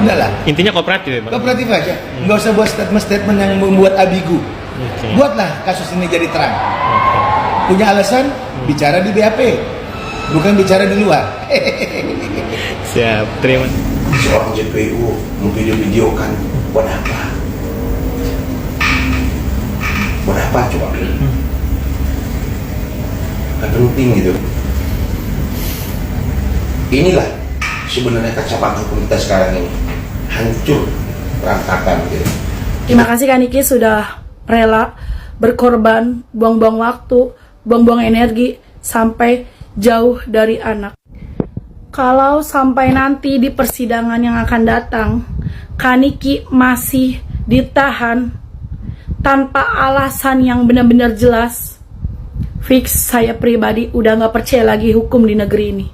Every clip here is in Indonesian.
Enggak lah. Intinya kooperatif ya, Bang? Kooperatif aja. Nggak usah buat statement-statement yang membuat ambigu. Buatlah kasus ini jadi terang. Punya alasan, bicara di BAP. Bukan bicara di luar. Siap, terima. Seorang JPU memvideo-videokan buat apa? Buat apa coba? Gak penting gitu. Inilah sebenarnya kacamata hukum kita sekarang ini hancur berantakan gitu. Terima kasih Kak Niki sudah rela berkorban, buang-buang waktu, buang-buang energi sampai jauh dari anak. Kalau sampai nanti di persidangan yang akan datang, Kak Niki masih ditahan tanpa alasan yang benar-benar jelas, fix saya pribadi udah nggak percaya lagi hukum di negeri ini.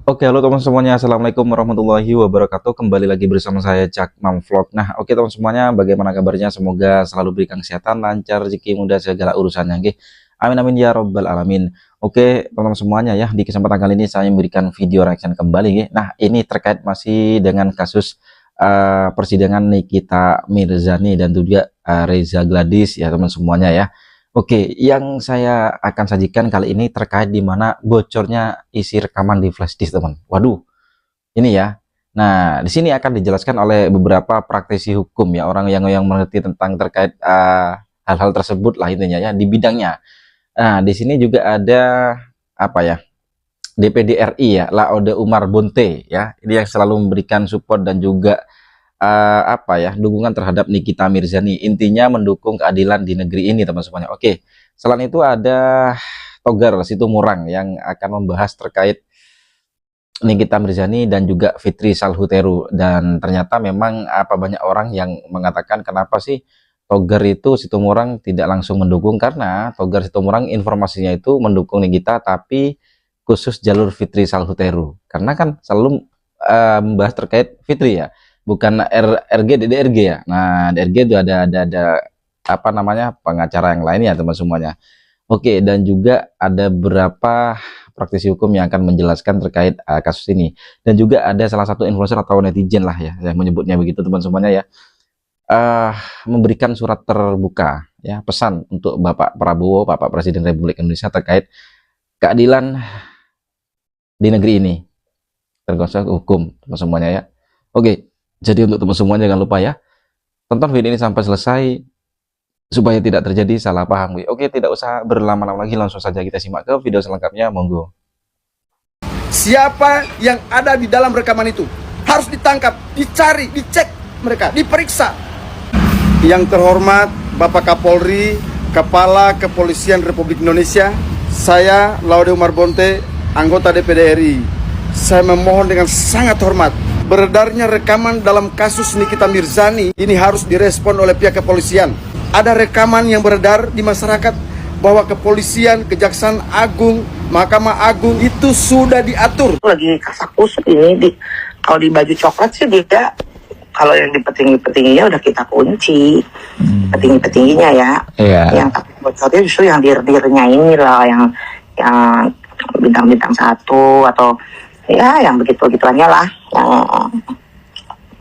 Oke, halo teman semuanya, assalamualaikum warahmatullahi wabarakatuh. Kembali lagi bersama saya Cak Mam Vlog. Nah, oke teman semuanya, bagaimana kabarnya? Semoga selalu berikan kesehatan, lancar, rezeki, mudah segala urusannya. Oke, amin amin ya robbal alamin. Oke teman-teman semuanya ya, di kesempatan kali ini saya memberikan video reaction kembali. Ya. Nah, ini terkait masih dengan kasus persidangan Nikita Mirzani dan juga Reza Gladys ya teman semuanya ya. Oke, yang saya akan sajikan kali ini terkait di mana bocornya isi rekaman di flash disk, teman. Waduh, ini ya. Nah, di sini akan dijelaskan oleh beberapa praktisi hukum ya, orang yang mengerti tentang terkait hal-hal tersebut lah intinya ya di bidangnya. Nah, di sini juga ada apa ya? DPD RI ya, Laude Umar Bonte ya. Ini yang selalu memberikan support dan juga apa ya, dukungan terhadap Nikita Mirzani, intinya mendukung keadilan di negeri ini teman semuanya. Oke, selain itu ada Togar Situmorang yang akan membahas terkait Nikita Mirzani dan juga Fitri Salhuteru, dan ternyata memang banyak orang yang mengatakan kenapa sih Togar itu Situmorang tidak langsung mendukung, karena Togar Situmorang informasinya itu mendukung Nikita tapi khusus jalur Fitri Salhuteru, karena kan selalu membahas terkait Fitri ya, bukan RG DRG ya. Nah, DRG itu ada apa namanya, pengacara yang lainnya teman semuanya. Oke, dan juga ada beberapa praktisi hukum yang akan menjelaskan terkait kasus ini, dan juga ada salah satu influencer atau netizen lah ya, yang menyebutnya begitu teman semuanya ya, memberikan surat terbuka ya, pesan untuk Bapak Prabowo, Bapak Presiden Republik Indonesia terkait keadilan di negeri ini, terkait hukum teman semuanya ya. Oke, jadi untuk teman semuanya jangan lupa ya, tonton video ini sampai selesai supaya tidak terjadi salah paham. Oke, tidak usah berlama-lama lagi, langsung saja kita simak ke video selengkapnya, monggo. Siapa yang ada di dalam rekaman itu harus ditangkap, dicari, dicek mereka, diperiksa. Yang terhormat Bapak Kapolri, Kepala Kepolisian Republik Indonesia, saya Laude Umar Bonte, anggota DPD RI. Saya memohon dengan sangat hormat, beredarnya rekaman dalam kasus Nikita Mirzani ini harus direspon oleh pihak kepolisian. Ada rekaman yang beredar di masyarakat bahwa kepolisian, Kejaksaan Agung, Mahkamah Agung itu sudah diatur. Lagi kasak kusut ini, kalau di baju coklat sih dia, kalau yang di petinggi-petingginya udah kita kunci, petinggi-petingginya ya. Yang tapi bocornya justru yang dir-dirnya ini lah, yang bintang-bintang satu atau ya yang begitu-begituannya lah.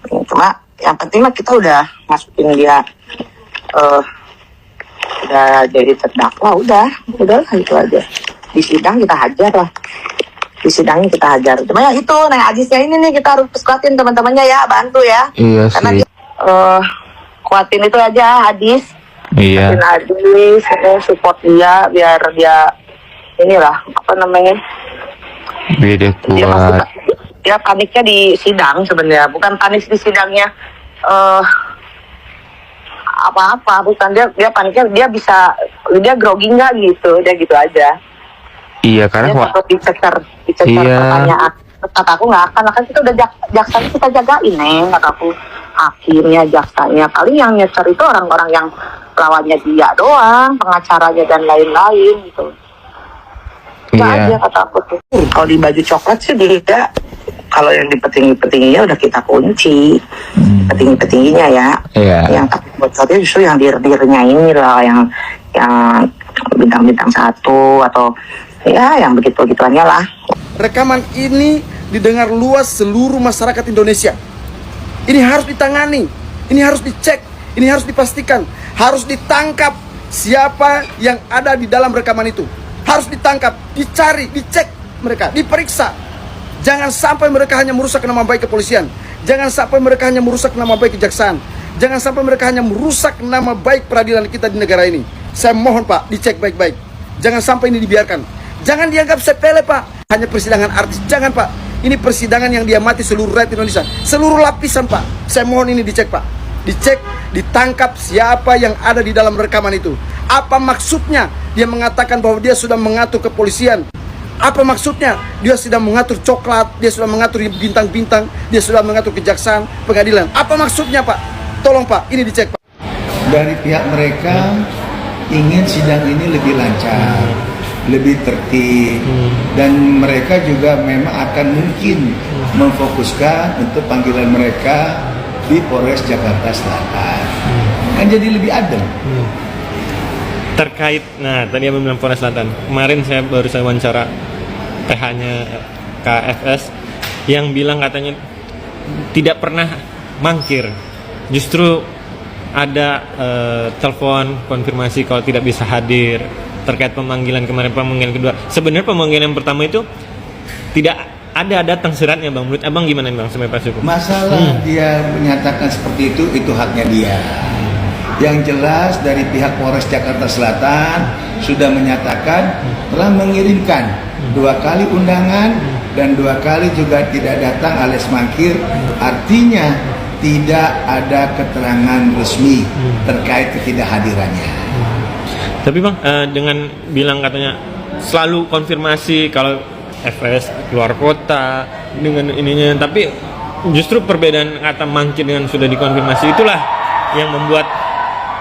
Cuma yang penting mah kita udah masukin dia, udah jadi terdakwa, udah lah itu aja. Di sidang kita hajar lah, di sidangnya kita hajar. Cuma ya itu, nah Ajisnya ini nih kita harus kuatin teman-temannya ya, bantu ya. Iya sih. Karena dia, kuatin itu aja Hadis. Iya. Hadis, support dia biar dia inilah apa namanya. Dia kuat. Dia paniknya di sidang sebenarnya, bukan panik di sidangnya apa-apa, bukan dia paniknya dia grogi nggak gitu, dia gitu aja. Iya, karena waktu dicecer pertanyaan, kata aku nggak akan kita udah jaksanya kita jagain kata aku, hakimnya, jaksanya, paling yang nyecer itu orang-orang yang lawannya dia doang, pengacaranya dan lain-lain gitu. Iya. Aja kata aku tuh. Kalau di baju coklat sih dia, kalau yang di petinggi-petingginya udah kita kunci, petinggi-petingginya ya. Yang tapi bocornya justru yang dir-dirnya ini lah, yang bintang-bintang satu atau ya yang begitu-begituannya lah. Rekaman ini didengar luas seluruh masyarakat Indonesia. Ini harus ditangani, ini harus dicek, ini harus dipastikan, harus ditangkap siapa yang ada di dalam rekaman itu. Harus ditangkap, dicari, dicek mereka, diperiksa. Jangan sampai mereka hanya merusak nama baik kepolisian. Jangan sampai mereka hanya merusak nama baik kejaksaan. Jangan sampai mereka hanya merusak nama baik peradilan kita di negara ini. Saya mohon Pak, dicek baik-baik. Jangan sampai ini dibiarkan. Jangan dianggap sepele Pak, hanya persidangan artis. Jangan Pak, ini persidangan yang diamati seluruh rakyat Indonesia, seluruh lapisan Pak. Saya mohon ini dicek Pak. Dicek, ditangkap siapa yang ada di dalam rekaman itu. Apa maksudnya dia mengatakan bahwa dia sudah mengatur kepolisian? Apa maksudnya dia sudah mengatur coklat, dia sudah mengatur bintang-bintang, dia sudah mengatur kejaksaan, pengadilan? Apa maksudnya Pak? Tolong Pak, ini dicek Pak. Dari pihak mereka ingin sidang ini lebih lancar, lebih tertib, dan mereka juga memang akan mungkin memfokuskan untuk panggilan mereka di Polres Jakarta Selatan. Kan jadi lebih adem. Terkait, nah tadi Abang bilang Polres Selatan. Kemarin saya baru wawancara PH-nya KFS yang bilang katanya tidak pernah mangkir. Justru ada telepon konfirmasi kalau tidak bisa hadir terkait pemanggilan kemarin, pemanggilan kedua. Sebenarnya pemanggilan yang pertama itu tidak ada datang suratnya Bang. Menurut Abang gimana Bang sebagai Pak Suku? Masalah dia menyatakan seperti itu haknya dia. Yang jelas dari pihak Polres Jakarta Selatan sudah menyatakan telah mengirimkan 2 kali undangan dan 2 kali juga tidak datang alias mangkir. Artinya tidak ada keterangan resmi terkait ketidakhadirannya. Tapi Bang, dengan bilang katanya selalu konfirmasi kalau FS keluar kota dengan ininya, tapi justru perbedaan kata mangkir dengan sudah dikonfirmasi itulah yang membuat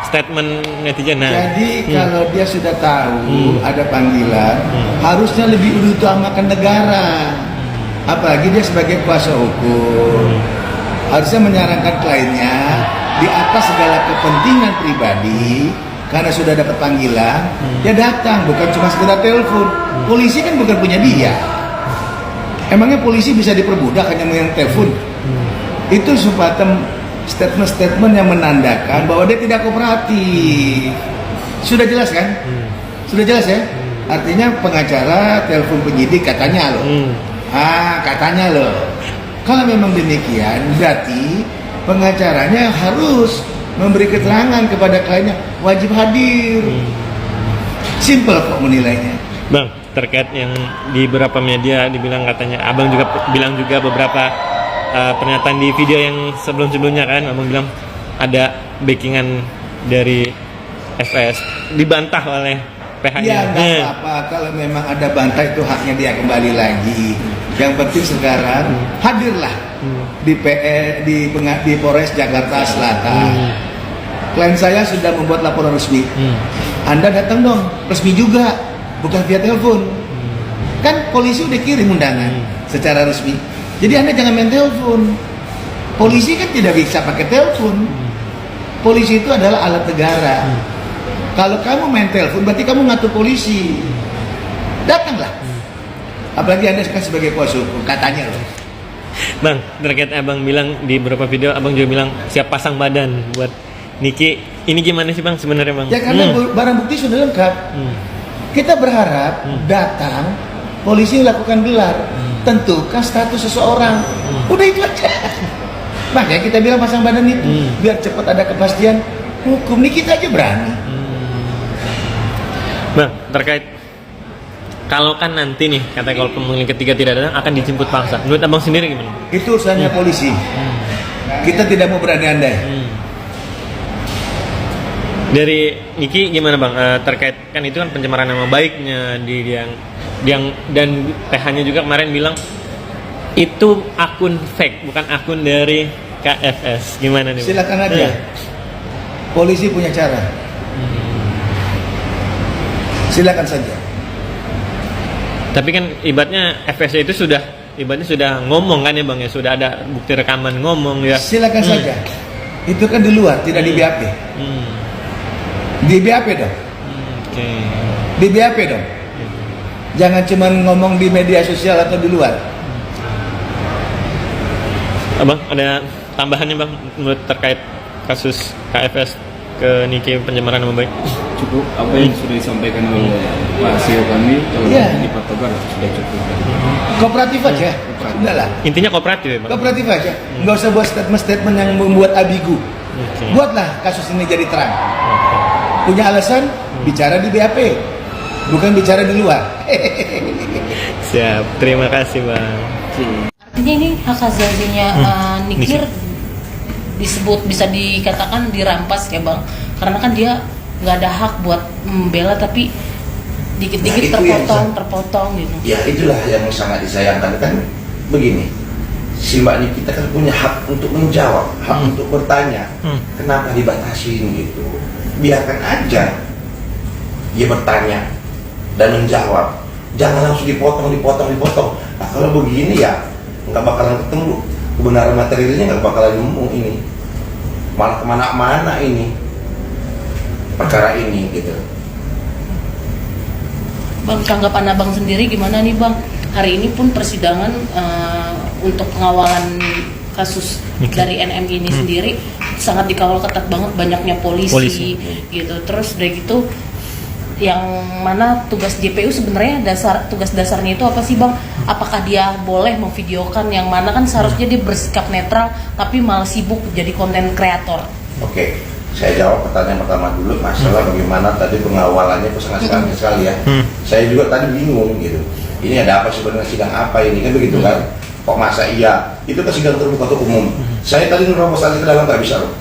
statement netizen. Jadi kalau dia sudah tahu ada panggilan, harusnya lebih utamakan negara. Apalagi dia sebagai kuasa hukum, harusnya menyarankan kliennya di atas segala kepentingan pribadi. Karena sudah dapat panggilan, dia datang, bukan cuma sekedar telepon. Polisi kan bukan punya dia. Emangnya polisi bisa diperbudak hanya dengan telepon? Itu semacam statement-statement yang menandakan bahwa dia tidak kooperatif. Sudah jelas kan? Sudah jelas ya? Artinya pengacara telepon penyidik katanya loh. Katanya loh. Kalau memang demikian, berarti pengacaranya harus memberi keterangan kepada kliennya, wajib hadir. Simple kok menilainya. Bang, terkait yang di beberapa media dibilang katanya, Abang juga bilang juga beberapa pernyataan di video yang sebelum-sebelumnya kan, Abang bilang ada backingan dari FS, dibantah oleh PH-nya. Ya nggak apa-apa, kalau memang ada bantah itu haknya dia kembali lagi. Yang penting sekarang hadirlah di Polres Jakarta Selatan. Klien saya sudah membuat laporan resmi. Anda datang dong, resmi juga, bukan via telepon. Kan polisi udah kirim undangan secara resmi. Jadi Anda jangan main telepon. Polisi kan tidak bisa pakai telepon. Polisi itu adalah alat negara. Kalau kamu main telepon, berarti kamu ngatur polisi. Datanglah. Apalagi Anda kan sebagai kuasa hukum, katanya loh. Bang, terkait Abang bilang di beberapa video, Abang juga bilang siap pasang badan buat Niki. Ini gimana sih Bang sebenarnya Bang? Ya karena barang bukti sudah lengkap. Kita berharap datang, polisi lakukan gelar, tentukan status seseorang. Udah itu aja. Makanya kita bilang pasang badan itu, biar cepat ada kepastian hukum. Ini kita aja berani. Bang, terkait kalau kan nanti nih kata kalau pemanggilan ketiga tidak datang akan dijemput paksa. Menurut Abang sendiri gimana? Itu urusannya polisi. Kita tidak mau berandai-andai. Dari Niki gimana Bang? Terkait kan itu kan pencemaran nama baiknya di yang dan PH-nya juga kemarin bilang itu akun fake, bukan akun dari KFS. Gimana nih? Silakan aja. Polisi punya cara. Silakan saja. Tapi kan ibaratnya FS itu sudah ngomong kan ya Bang ya, sudah ada bukti rekaman ngomong ya. Silakan saja. Itu kan di luar, tidak di BAP. Di BAP dong. Di BAP dong. Jangan cuma ngomong di media sosial atau di luar. Abang ada tambahannya bang menurut terkait kasus KFS ke Nike pencemaran nama baik? Cukup apa yang sudah disampaikan oleh Pak CEO kami kalau Iya. di Pak Togar sudah cukup. Kooperatif aja. Udah lah. Intinya kooperatif ya bang? Kooperatif aja. Nggak usah buat statement-statement yang membuat ambigu. Oke. Buatlah kasus ini jadi terang. Punya alasan, bicara di BAP. Bukan bicara di luar. Siap, terima kasih bang. Artinya ini hak asasinya Nikir disebut, bisa dikatakan dirampas ya bang, karena kan dia nggak ada hak buat membela, tapi dikit-dikit Nah, itu yang terpotong gitu. Ya itulah yang sangat disayangkan kan begini. Si Mbak Niki kita kan punya hak untuk menjawab, hak untuk bertanya. Kenapa dibatasin gitu? Biarkan aja dia bertanya dan menjawab. Jangan langsung dipotong. Nah, kalau begini ya nggak bakalan ketemu kebenaran materialnya, nggak bakalan nemu ini. Malah kemana-mana ini perkara ini gitu. Bang, tanggapan abang sendiri gimana nih bang? Hari ini pun persidangan untuk pengawalan kasus dari NM ini sendiri sangat dikawal ketat banget, banyaknya polisi. Gitu. Terus udah gitu, yang mana tugas JPU sebenarnya tugas dasarnya itu apa sih bang? Apakah dia boleh memvideokan, yang mana kan seharusnya dia bersikap netral tapi malah sibuk jadi konten kreator? Oke, saya jawab pertanyaan pertama dulu, masalah bagaimana tadi pengawalannya itu sangat sekali ya. Saya juga tadi bingung gitu. Ini ada apa sebenarnya, sidang apa ini kan begitu kan? Kok masa iya? Itu kan sidang terbuka untuk umum. Saya tadi nerobos lagi ke dalam nggak bisa loh.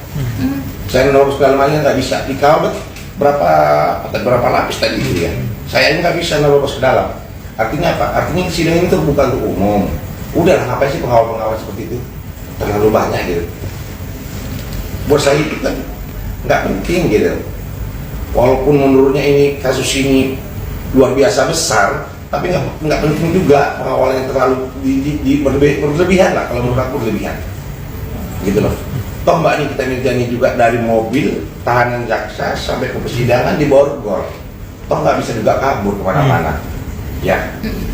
Saya nerobos ke dalam aja nggak bisa. Dikawal berapa lapis tadi itu ya. Saya ini nggak bisa nerobos ke dalam. Artinya apa? Artinya sidang ini terbuka untuk umum. Udah, ngapain sih pengawal-pengawal seperti itu? Terlalu banyak gitu. Buat saya itu kan nggak penting gitu. Walaupun menurutnya ini kasus ini luar biasa besar, tapi nggak penting juga pengawalan yang terlalu berlebihan lah, kalau menurut aku berlebihan gitu loh. Toh Mbak Nikita Mirzani juga dari mobil tahanan jaksa sampai ke persidangan di borgol, toh nggak bisa juga kabur kemana-mana ya.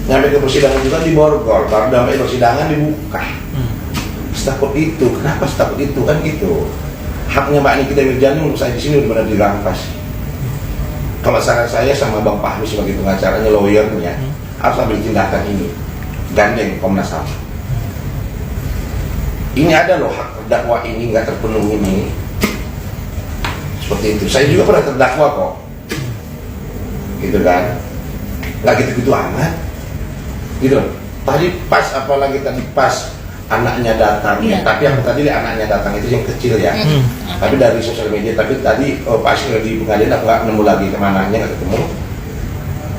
Sampai ke persidangan juga di borgol, baru sampai persidangan dibuka. Setakut itu, kenapa setakut itu kan gitu. Haknya Mbak Nikita Mirzani menurut saya di sini benar-benar dirampas. Kalau saran saya sama Bang Fahmi sebagai pengacaranya, lawyernya, harus ambil tindakan ini, gandeng Komnas HAM. Ini ada loh hak terdakwa ini nggak terpenuhi ini, seperti itu. Saya juga pernah terdakwa kok, gitu kan, nggak gitu-gitu amat, gitu. Tadi pas, apalagi tadi pas anaknya datang, ya. Tapi yang tadi anaknya datang itu yang kecil ya. Tapi dari sosial media, tapi tadi pas di pengadilan aku nggak nemu lagi kemananya, nggak ketemu.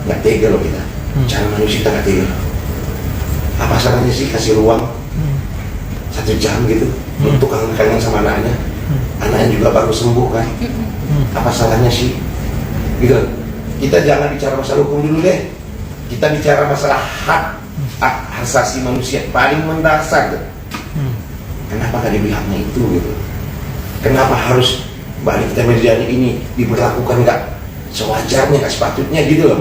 Nggak tega loh kita, cara manusia kita nggak tega. Apa salahnya sih kasih ruang 1 jam gitu untuk kangen-kangen sama anaknya. Anaknya juga baru sembuh kan. Apa salahnya sih? Gitu. Kita jangan bicara masalah hukum dulu deh. Kita bicara masalah hak asasi manusia paling mendasar gitu. Kenapa nggak diberi haknya itu gitu? Kenapa harus Mbak Nikita Mirzani ini diberlakukan nggak sewajarnya, nggak sepatutnya gitu loh?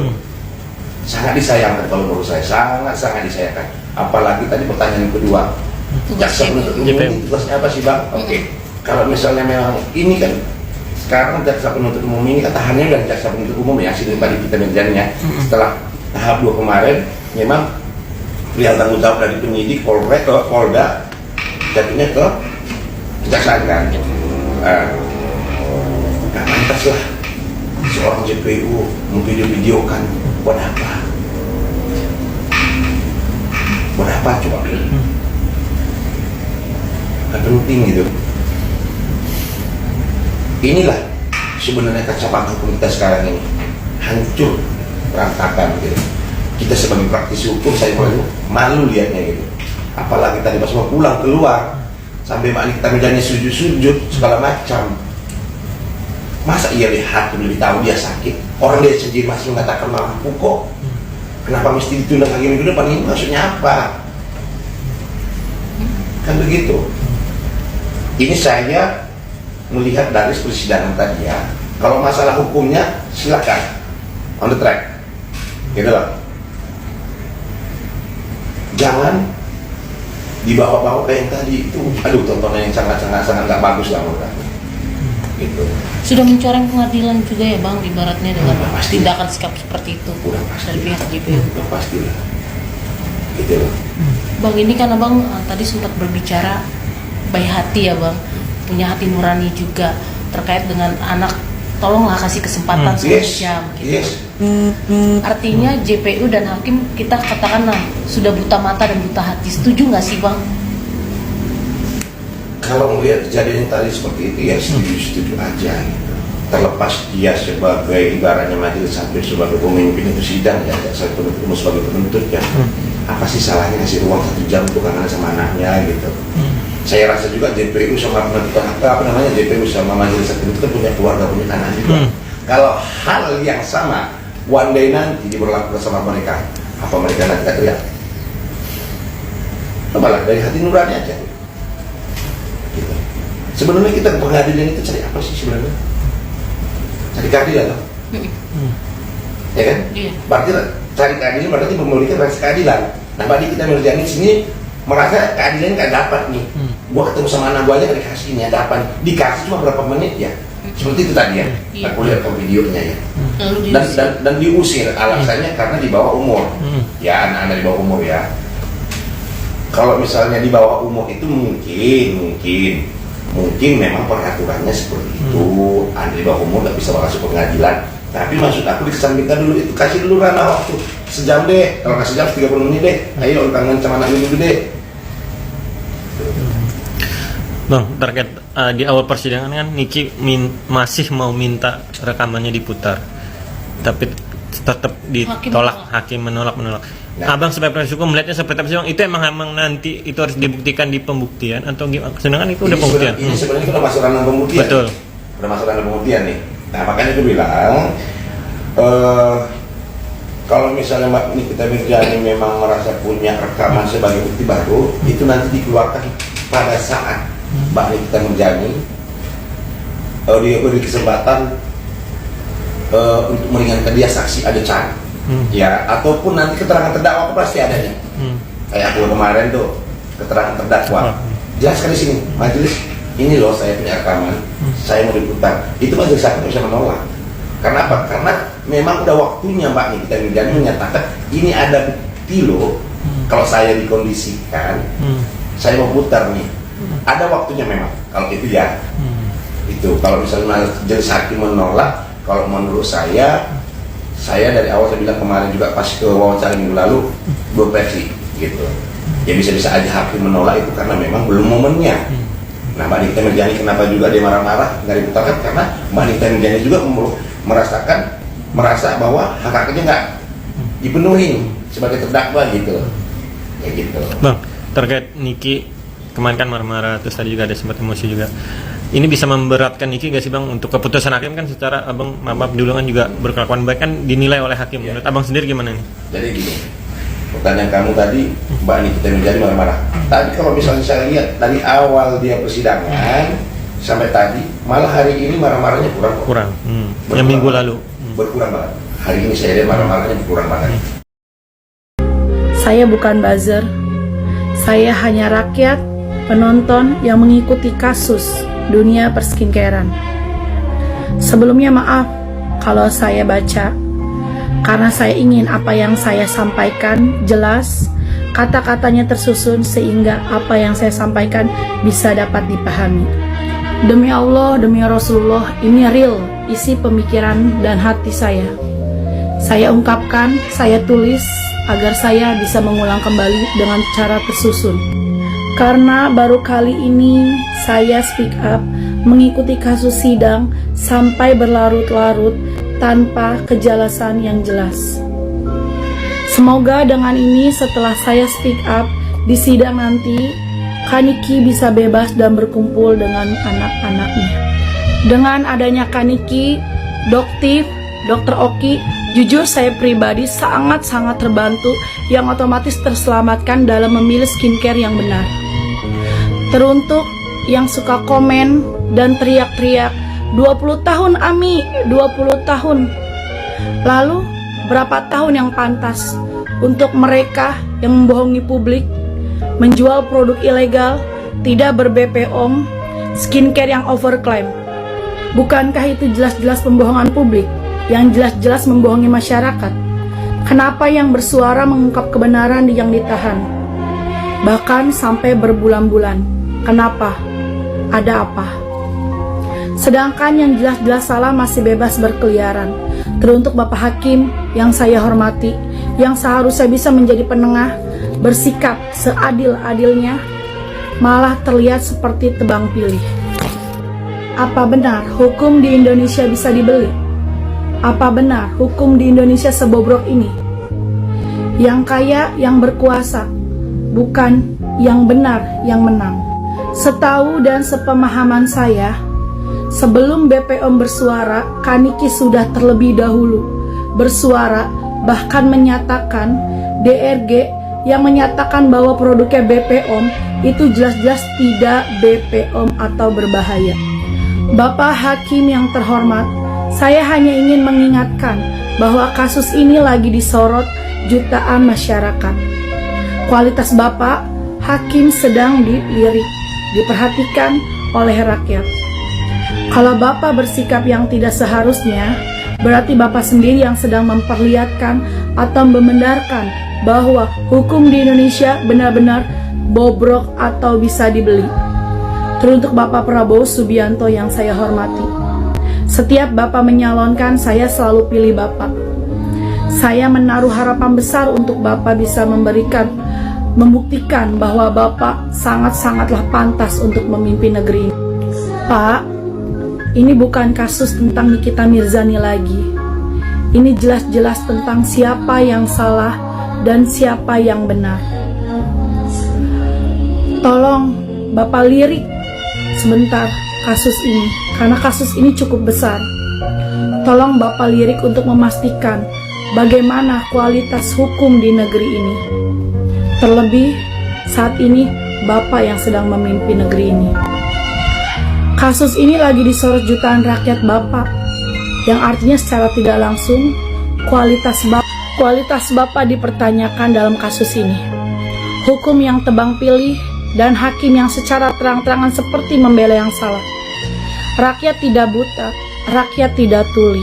Sangat disayangkan kalau menurut saya, sangat disayangkan. Apalagi tadi pertanyaan kedua, jaksa penuntut umum ini tugasnya apa sih bang? Oke, kalau misalnya memang ini kan sekarang jaksa penuntut umum ini kan tahannya dan jaksa penuntut umum ya, hasil Mbak Nikita Mirzani ya. Setelah tahap 2 kemarin, memang pilihan tanggung jawab dari penyidik Polda jatuhnya ke kejaksaan kan. Gak pantas lah seorang JPU memvideo-videokan. Buat apa? Buat apa coba? Gak penting gitu. Inilah sebenarnya kacamata hukum kita sekarang ini hancur, berantakan gitu. Kita sebagai praktisi hukum, saya malu lihatnya gitu. Apalagi tadi pas mau pulang keluar sampai Mbak Nikita Mirzani sujud-sujud segala macam. Masa ia lihat lebih tahu dia sakit? Orang dia sendiri masih mengatakan mampu kok. Kenapa mesti ditunda lagi minggu depan? Ini maksudnya apa? Kan begitu. Ini saya melihat dari persidangan tadi ya. Kalau masalah hukumnya silakan on the track, gitu loh. Jangan dibawa-bawa kayak yang tadi itu, aduh tontonan yang sangat nggak bagus lah menurut aku. Gitu. Sudah mencoreng pengadilan juga ya Bang, ibaratnya dengan Udah pasti. tindakan sikap seperti itu Udah pasti. dari pihak JPU. Udah pasti lah. Gitu loh. Bang, ini kan Abang tadi sempat berbicara baik hati ya Bang, punya hati nurani juga terkait dengan anak. Tolonglah kasih kesempatan 10 jam gitu. Yes. Artinya JPU dan hakim kita katakanlah sudah buta mata dan buta hati. Setuju nggak sih Bang? Kalau melihat kejadian tadi seperti itu ya setuju aja gitu. Terlepas dia sebagai ibaratnya majelis hakim sebagai pemimpin itu sidang ya, saya penuntut sebagai penuntut ya. Apa sih salahnya ngasih ruang 1 jam untuk anak sama anaknya gitu. Saya rasa juga JPU sama JPU sama majelis hakim itu kan punya keluarga, punya anak juga. Kalau hal yang sama one day nanti diberlakukan sama mereka, apa mereka nanti teriak? Cobalah dari hati nurani aja. Gitu. Sebenarnya kita ke pengadilan itu cari apa sih sebenarnya? Cari keadilan loh. Ya kan? Iya. Berarti cari keadilan berarti memberikan rasa keadilan. Nah, berarti kita mengerjakan sini merasa keadilan nggak dapat nih. Gua ketemu sama anak gua aja nggak dikasih ini dapat, dikasih cuma berapa menit ya. Seperti itu tadi ya. Iya. Aku lihat ke videonya ya. Lalu Dan diusir alasannya karena di bawah umur. Ya, anak-anak di bawah umur ya. Kalau misalnya di bawah umur itu mungkin memang peraturannya seperti itu. Anak di bawah umur nggak bisa masuk pengadilan. Tapi maksud aku dikesampingkan dulu itu, kasih dulu ranah waktu sejam deh. Kalau nggak sejam 30 menit deh. Ayo kangen sama anak ini deh. Bang, terkait di awal persidangan kan Niki masih mau minta rekamannya diputar, tapi tetap ditolak, hakim menolak. Nah. Abang sebagai proses hukum melihatnya seperti apa sih Bang? Itu emang nanti itu harus dibuktikan di pembuktian atau gimana? Sedangkan itu udah pembuktian. Ini sebenarnya itu udah masuk ranah pembuktian. Betul. Udah masuk ranah pembuktian nih. Nah makanya aku bilang, kalau misalnya Mbak Nikita Mirzani memang merasa punya rekaman sebagai bukti baru, itu nanti dikeluarkan pada saat Mbak Nikita Mirzani dia beri kesempatan untuk meringankan dia saksi adecan, ya, ataupun nanti keterangan terdakwa pasti adanya. Kayak aku kemarin tuh keterangan terdakwa, jelaskan di sini majelis, ini loh saya punya rekaman, saya mau diputar. Itu majelis hakim bisa menolak. Karena apa? Karena memang udah waktunya Mbak Nikita Mirzani menyatakan ini ada bukti loh. Kalau saya dikondisikan, saya mau putar nih. Ada waktunya memang. Kalau itu ya, itu. Kalau misalnya majelis hakim menolak, kalau menurut saya dari awal saya bilang kemarin juga pas ke wawancara minggu lalu, 2 versi gitu. Ya bisa-bisa aja hakim menolak itu karena memang belum momennya. Nah Mbak Nikita Mirzani kenapa juga dia marah-marah nggak diputarkan, karena Mbak Nikita Mirzani juga merasa bahwa hak-haknya nggak dipenuhi sebagai terdakwa gitu, ya gitu. Bang, terkait Niki kemarin kan marah-marah, terus tadi juga ada sempat emosi juga. Ini bisa memberatkan Niki gak sih Bang untuk keputusan hakim kan secara Abang maaf dulu kan juga berkelakuan baik kan dinilai oleh hakim. Menurut Abang sendiri gimana nih? Jadi gini, pertanyaan kamu tadi Mbak Nikita Mirzani marah-marah. Tadi kalau misalnya saya lihat dari awal dia persidangan sampai tadi, malah hari ini marah-marahnya kurang. Yang minggu lalu berkurang banget. Hari ini saya lihat marah-marahnya berkurang banget. Saya bukan buzzer. Saya hanya rakyat penonton yang mengikuti kasus dunia perskincarean. Sebelumnya maaf kalau saya baca, karena saya ingin apa yang saya sampaikan jelas, kata-katanya tersusun sehingga apa yang saya sampaikan bisa dapat dipahami. Demi Allah, demi Rasulullah, ini real isi pemikiran dan hati saya. Saya ungkapkan, saya tulis agar saya bisa mengulang kembali dengan cara tersusun. Karena baru kali ini saya speak up mengikuti kasus sidang sampai berlarut-larut tanpa kejelasan yang jelas. Semoga dengan ini setelah saya speak up di sidang nanti, Kaniki bisa bebas dan berkumpul dengan anak-anaknya. Dengan adanya Kaniki, Doktif, Dr. Oki, jujur saya pribadi sangat-sangat terbantu yang otomatis terselamatkan dalam memilih skincare yang benar. Teruntuk yang suka komen dan teriak-teriak, 20 tahun Ami, 20 tahun. Lalu berapa tahun yang pantas untuk mereka yang membohongi publik? menjual produk ilegal, tidak ber-BPOM, skincare yang overclaim. Bukankah itu jelas-jelas pembohongan publik, yang jelas-jelas membohongi masyarakat? Kenapa yang bersuara mengungkap kebenaran yang ditahan? Bahkan sampai berbulan-bulan. Kenapa? Ada apa? Sedangkan yang jelas-jelas salah masih bebas berkeliaran. Teruntuk Bapak Hakim yang saya hormati, yang seharusnya bisa menjadi penengah, bersikap seadil-adilnya, malah terlihat seperti tebang pilih. Apa benar hukum di Indonesia bisa dibeli? Apa benar hukum di Indonesia sebobrok ini? Yang kaya yang berkuasa, bukan yang benar yang menang. Setahu dan sepemahaman saya, sebelum BPOM bersuara, Kaniki sudah terlebih dahulu bersuara, bahkan menyatakan DRG yang menyatakan bahwa produknya BPOM itu jelas-jelas tidak BPOM atau berbahaya. Bapak Hakim yang terhormat, saya hanya ingin mengingatkan bahwa kasus ini lagi disorot jutaan masyarakat. Kualitas Bapak Hakim sedang dilirik, diperhatikan oleh rakyat. Kalau Bapak bersikap yang tidak seharusnya, berarti Bapak sendiri yang sedang memperlihatkan atau membenarkan bahwa hukum di Indonesia benar-benar bobrok atau bisa dibeli. Teruntuk Bapak Prabowo Subianto yang saya hormati, setiap Bapak menyalonkan, saya selalu pilih Bapak. Saya menaruh harapan besar untuk Bapak bisa membuktikan bahwa Bapak sangat-sangatlah pantas untuk memimpin negeri ini. Pak, ini bukan kasus tentang Nikita Mirzani lagi. Ini jelas-jelas tentang siapa yang salah dan siapa yang benar. Tolong Bapak lirik sebentar kasus ini, karena kasus ini cukup besar. Tolong Bapak lirik untuk memastikan bagaimana kualitas hukum di negeri ini. Terlebih saat ini Bapak yang sedang memimpin negeri ini. Kasus ini lagi disorot jutaan rakyat Bapak, yang artinya secara tidak langsung kualitas Bapak dipertanyakan dalam kasus ini. Hukum yang tebang pilih dan hakim yang secara terang-terangan seperti membela yang salah. Rakyat tidak buta, rakyat tidak tuli.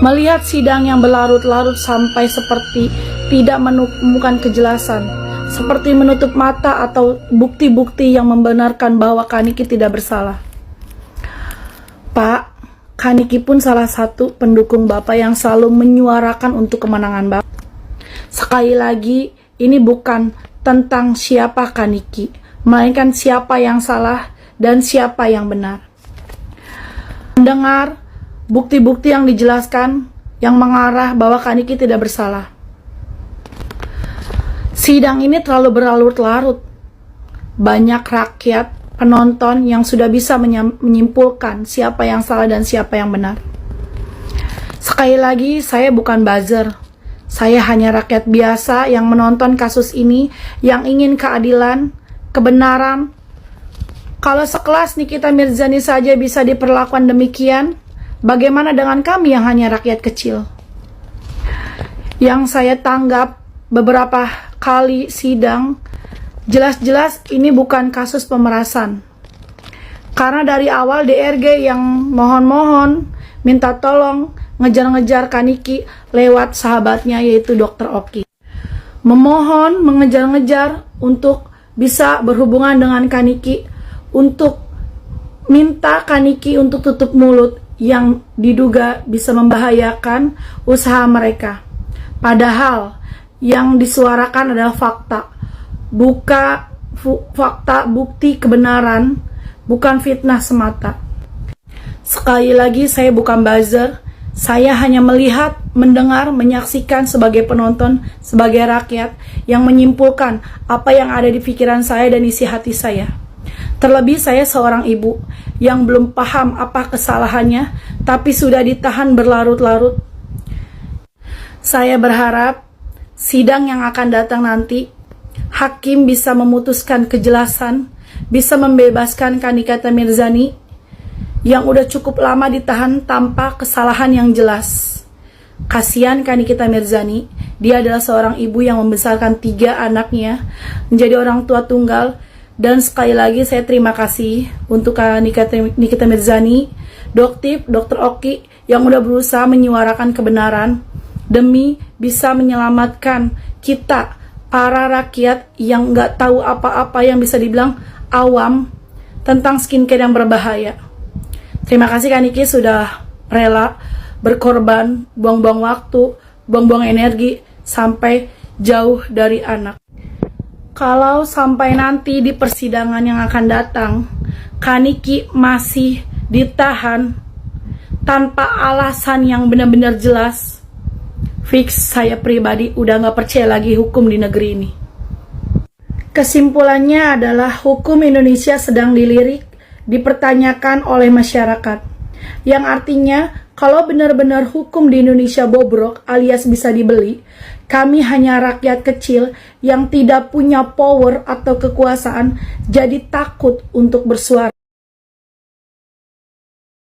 Melihat sidang yang berlarut-larut sampai seperti tidak menemukan kejelasan, seperti menutup mata atau bukti-bukti yang membenarkan bahwa Kaniki tidak bersalah. Pak, Kaniki pun salah satu pendukung Bapak yang selalu menyuarakan untuk kemenangan Bapak. Sekali lagi, ini bukan tentang siapa Kaniki, melainkan siapa yang salah dan siapa yang benar. Mendengar bukti-bukti yang dijelaskan yang mengarah bahwa Kaniki tidak bersalah. Sidang ini terlalu berlarut-larut. Banyak rakyat, penonton yang sudah bisa menyimpulkan siapa yang salah dan siapa yang benar. Sekali lagi, saya bukan buzzer. Saya hanya rakyat biasa yang menonton kasus ini, yang ingin keadilan, kebenaran. Kalau sekelas Nikita Mirzani saja bisa diperlakukan demikian, bagaimana dengan kami yang hanya rakyat kecil? Yang saya tanggap beberapa kali sidang, jelas-jelas ini bukan kasus pemerasan. Karena dari awal DRG yang mohon-mohon, minta tolong, ngejar-ngejar Kaniki lewat sahabatnya yaitu Dr. Oki. Memohon, mengejar-ngejar untuk bisa berhubungan dengan Kaniki, untuk minta Kaniki untuk tutup mulut yang diduga bisa membahayakan usaha mereka. Padahal yang disuarakan adalah fakta, fakta bukti kebenaran, bukan fitnah semata. Sekali lagi, saya bukan buzzer. Saya hanya melihat, mendengar, menyaksikan sebagai penonton, sebagai rakyat yang menyimpulkan apa yang ada di pikiran saya dan isi hati saya. Terlebih saya seorang ibu yang belum paham apa kesalahannya, tapi sudah ditahan berlarut-larut. Saya berharap sidang yang akan datang nanti, hakim bisa memutuskan kejelasan, bisa membebaskan Nikita Mirzani yang udah cukup lama ditahan tanpa kesalahan yang jelas. Kasihan Kak Nikita Mirzani, dia adalah seorang ibu yang membesarkan 3 anaknya menjadi orang tua tunggal. Dan sekali lagi saya terima kasih untuk Kak Nikita Mirzani, Doktif, Dr. Oki yang udah berusaha menyuarakan kebenaran demi bisa menyelamatkan kita, para rakyat yang nggak tahu apa-apa, yang bisa dibilang awam tentang skincare yang berbahaya. Terima kasih Kak Niki sudah rela berkorban, buang-buang waktu, buang-buang energi sampai jauh dari anak. Kalau sampai nanti di persidangan yang akan datang, Kak Niki masih ditahan tanpa alasan yang benar-benar jelas, fix saya pribadi udah gak percaya lagi hukum di negeri ini. Kesimpulannya adalah hukum Indonesia sedang dilirik, dipertanyakan oleh masyarakat. Yang artinya, kalau benar-benar hukum di Indonesia bobrok alias bisa dibeli, kami hanya rakyat kecil yang tidak punya power atau kekuasaan, jadi takut untuk bersuara.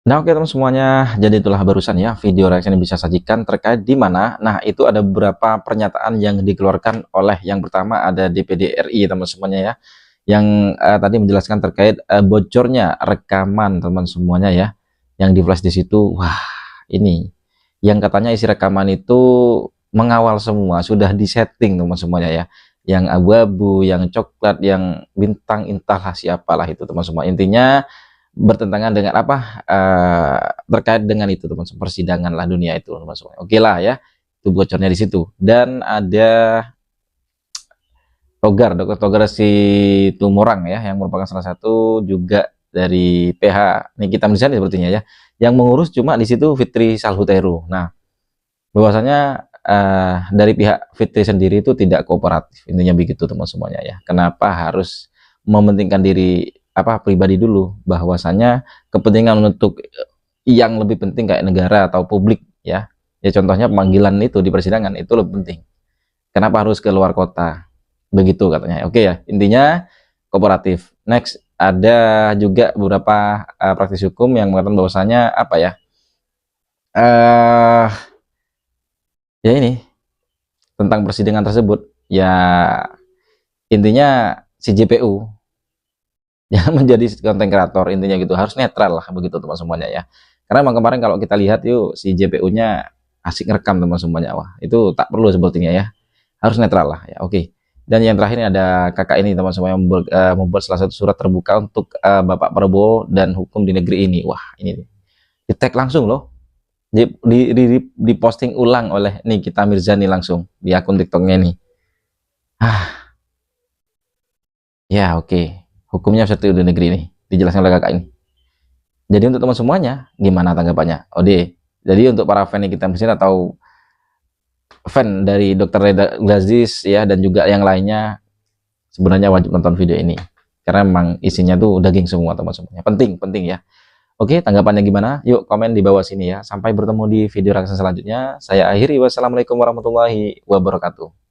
Nah oke teman semuanya, jadi itulah barusan ya video reaksi yang bisa sajikan terkait di mana. Nah itu ada beberapa pernyataan yang dikeluarkan oleh yang pertama ada DPD RI teman semuanya ya, yang tadi menjelaskan terkait bocornya rekaman teman semuanya ya, yang di flash di situ. Wah ini yang katanya isi rekaman itu mengawal semua, sudah disetting teman semuanya ya, yang abu-abu, yang coklat, yang bintang, entahlah siapalah itu teman semua. Intinya bertentangan dengan apa, terkait dengan itu teman, persidangan lah dunia itu teman semua. Oke lah ya, itu bocornya di situ. Dan ada Togar, Dr. Togar Situmorang ya, yang merupakan salah satu juga dari PH Nikita Mirzani sepertinya ya, yang mengurus cuma di situ Fitri Salhuteru. Nah bahwasanya dari pihak Fitri sendiri itu tidak kooperatif, intinya begitu teman semuanya ya. Kenapa harus mementingkan diri pribadi dulu, bahwasanya kepentingan untuk yang lebih penting kayak negara atau publik ya contohnya pemanggilan itu di persidangan itu lebih penting, kenapa harus ke luar kota begitu katanya. Oke ya, intinya kooperatif. Next ada juga beberapa praktisi hukum yang mengatakan bahwasanya ya ini tentang persidangan tersebut ya, intinya si JPU jangan menjadi konten kreator, intinya gitu, harus netral lah begitu teman semuanya ya. Karena memang kemarin kalau kita lihat yuk si JPU-nya asik ngerekam teman semuanya, wah itu tak perlu sepertinya ya, harus netral lah ya. Oke. Dan yang terakhir ini ada kakak ini teman semuanya membuat salah satu surat terbuka untuk Bapak Prabowo dan hukum di negeri ini. Wah ini di tag langsung loh, di posting ulang oleh Nikita Mirzani langsung di akun TikToknya ini. Ya oke. Hukumnya seperti di negeri ini dijelaskan oleh kakak ini. Jadi untuk teman semuanya gimana tanggapannya? Jadi untuk para fan Nikita Mirzani atau fan dari Dr. Reda Ghazis ya dan juga yang lainnya, sebenarnya wajib nonton video ini karena memang isinya tuh daging semua teman semuanya, penting ya. Oke, tanggapannya gimana? Yuk komen di bawah sini ya. Sampai bertemu di video reaksi selanjutnya. Saya akhiri, wassalamualaikum warahmatullahi wabarakatuh.